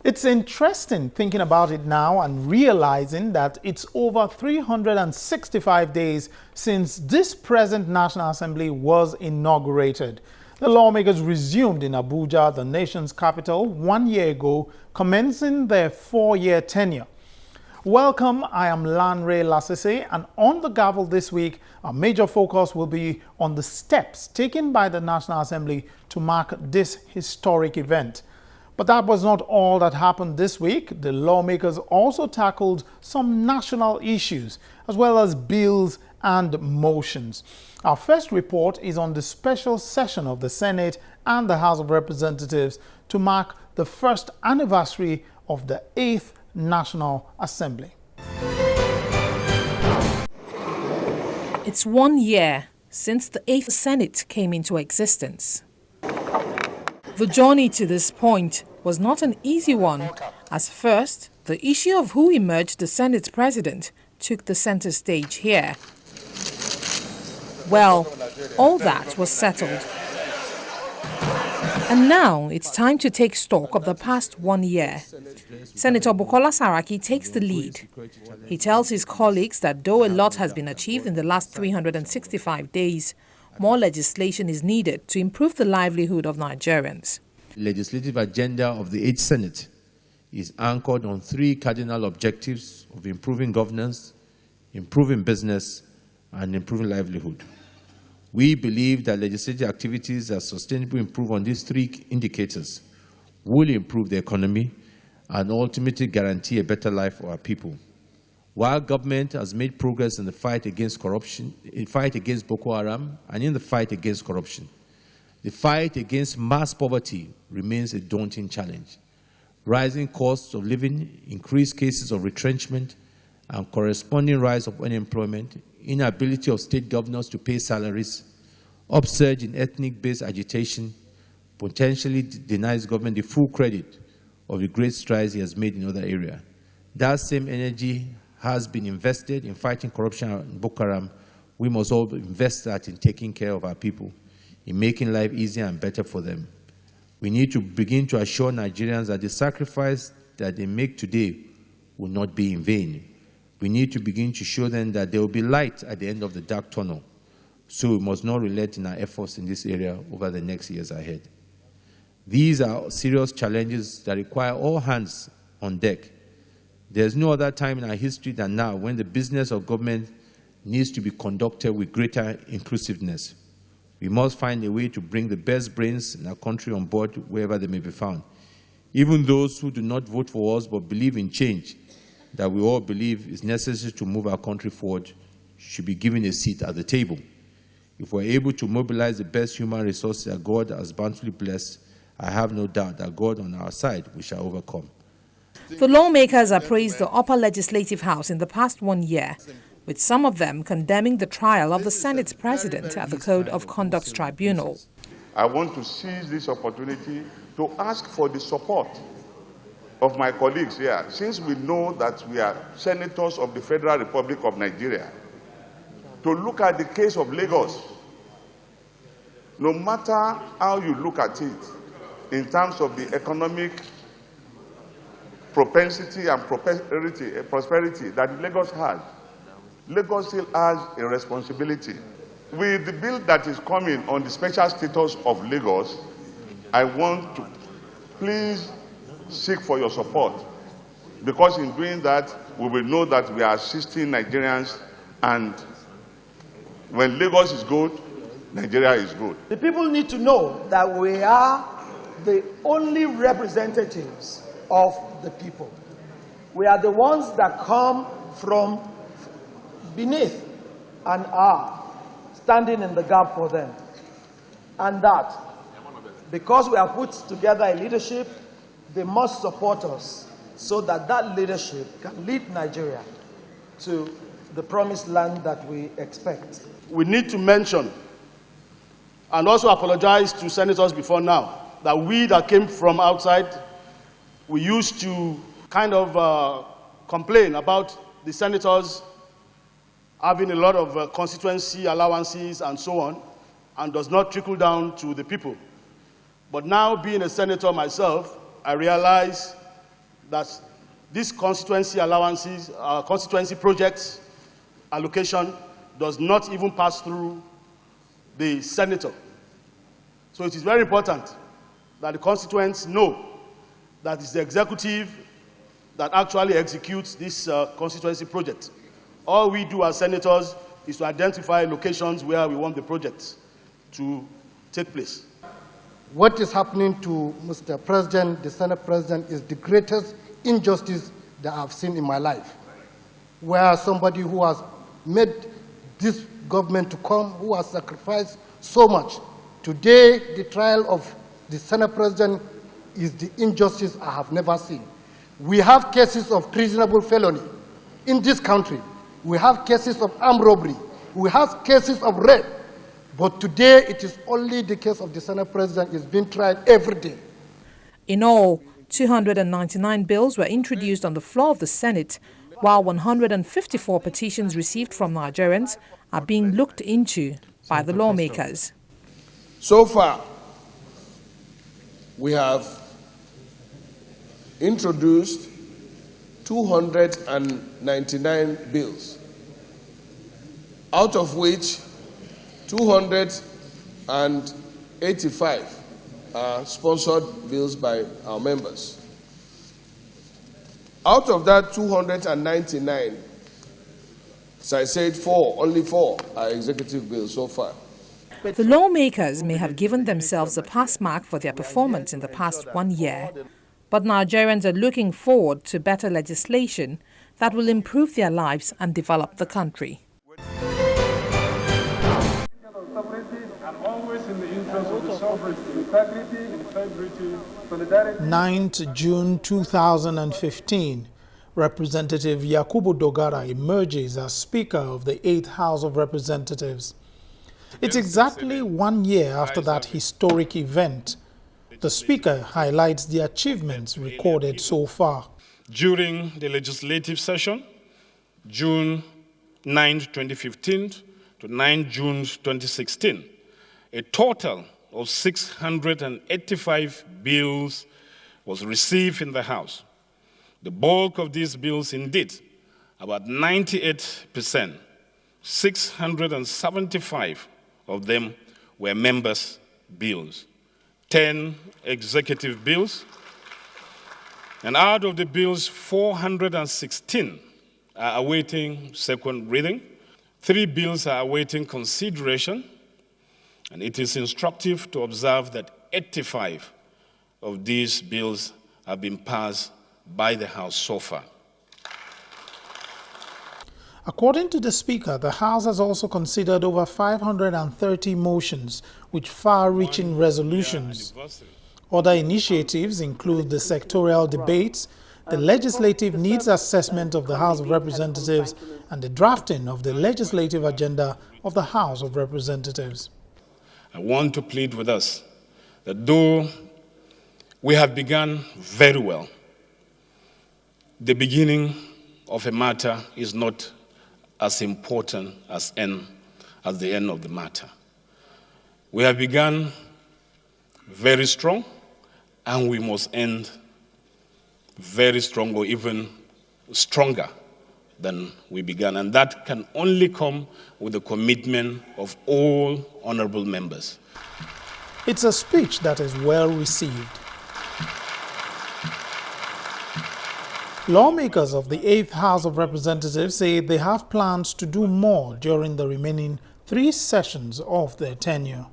It's interesting thinking about it now and realizing that it's over 365 days since this present National Assembly was inaugurated. The lawmakers resumed in Abuja, the nation's capital, 1 year ago, commencing their 4-year tenure. Welcome, I am Lanre Lasese, and on the Gavel this week, our major focus will be on the steps taken by the National Assembly to mark this historic event. But that was not all that happened this week. The lawmakers also tackled some national issues, as well as bills and motions. Our first report is on the special session of the Senate and the House of Representatives to mark the first anniversary of the 8th National Assembly. It's 1 year since the 8th Senate came into existence. The journey to this point was not an easy one, as first, the issue of who emerged the Senate president took the center stage here. Well, all that was settled. And now it's time to take stock of the past 1 year. Senator Bukola Saraki takes the lead. He tells his colleagues that though a lot has been achieved in the last 365 days, more legislation is needed to improve the livelihood of Nigerians. The legislative agenda of the 8th Senate is anchored on 3 cardinal objectives of improving governance, improving business, and improving livelihood. We believe that legislative activities that sustainably improve on these 3 indicators will improve the economy and ultimately guarantee a better life for our people. While government has made progress in the fight against corruption, in the fight against Boko Haram, and in the fight against corruption, the fight against mass poverty remains a daunting challenge. Rising costs of living, increased cases of retrenchment, and corresponding rise of unemployment, inability of state governors to pay salaries, upsurge in ethnic-based agitation, potentially denies government the full credit of the great strides he has made in other areas. That same energy has been invested in fighting corruption in Boko Haram. We must all invest that in taking care of our people, in making life easier and better for them. We need to begin to assure Nigerians that the sacrifice that they make today will not be in vain. We need to begin to show them that there will be light at the end of the dark tunnel. So we must not relent in our efforts in this area over the next years ahead. These are serious challenges that require all hands on deck. There's no other time in our history than now when the business of government needs to be conducted with greater inclusiveness. We must find a way to bring the best brains in our country on board wherever they may be found. Even those who do not vote for us but believe in change, that we all believe is necessary to move our country forward, should be given a seat at the table. If we're able to mobilize the best human resources that God has bountifully blessed, I have no doubt that God on our side, we shall overcome. The lawmakers appraised the upper legislative house in the past 1 year, with some of them condemning the trial of the Senate president at the Code of Conduct Tribunal. I want to seize this opportunity to ask for the support of my colleagues here, since we know that we are senators of the Federal Republic of Nigeria, to look at the case of Lagos. No matter how you look at it, in terms of the economic propensity and prosperity that Lagos has, Lagos still has a responsibility. With the bill that is coming on the special status of Lagos, I want to please seek for your support, because in doing that, we will know that we are assisting Nigerians, and when Lagos is good, Nigeria is good. The people need to know that we are the only representatives of the people. We are the ones that come from beneath and are standing in the gap for them. And that, because we have put together a leadership, they must support us so that that leadership can lead Nigeria to the promised land that we expect. We need to mention and also apologize to senators before now that we that came from outside, we used to kind of complain about the senators having a lot of constituency allowances and so on, and does not trickle down to the people. But now, being a senator myself, I realize that this constituency allowances, constituency projects allocation does not even pass through the senator. So it is very important that the constituents know that it's the executive that actually executes this constituency project. All we do as senators is to identify locations where we want the project to take place. What is happening to Mr. President, the Senate President, is the greatest injustice that I've seen in my life, where somebody who has made this government to come, who has sacrificed so much. Today, the trial of the Senate President is the injustice I have never seen. We have cases of treasonable felony in this country. We have cases of armed robbery. We have cases of rape. But today, it is only the case of the Senate President is being tried every day. In all, 299 bills were introduced on the floor of the Senate, while 154 petitions received from Nigerians are being looked into by the lawmakers. So far, we have introduced 299 bills, out of which 285 are sponsored bills by our members. Out of that 299, as I said, only four are executive bills so far. The lawmakers may have given themselves a pass mark for their performance in the past 1 year, but Nigerians are looking forward to better legislation that will improve their lives and develop the country. 9th June 2015, Representative Yakubu Dogara emerges as Speaker of the 8th House of Representatives. It's exactly 1 year after that historic event. The Speaker highlights the achievements recorded so far. During the legislative session, June 9, 2015 to 9 June 2016, a total of 685 bills was received in the House. The bulk of these bills, indeed, about 98%, 675 of them were members' bills, 10 executive bills, and out of the bills, 416 are awaiting second reading. 3 bills are awaiting consideration, and it is instructive to observe that 85 of these bills have been passed by the House so far. According to the Speaker, the House has also considered over 530 motions with far-reaching resolutions. Other initiatives include the sectorial debates, the legislative needs assessment of the House of Representatives, and the drafting of the legislative agenda of the House of Representatives. I want to plead with us that though we have begun very well, the beginning of a matter is not as important as the end of the matter. We have begun very strong, and we must end very strong, or even stronger than we began. And that can only come with the commitment of all honorable members. It's a speech that is well received. Lawmakers of the 8th House of Representatives say they have plans to do more during the remaining 3 sessions of their tenure.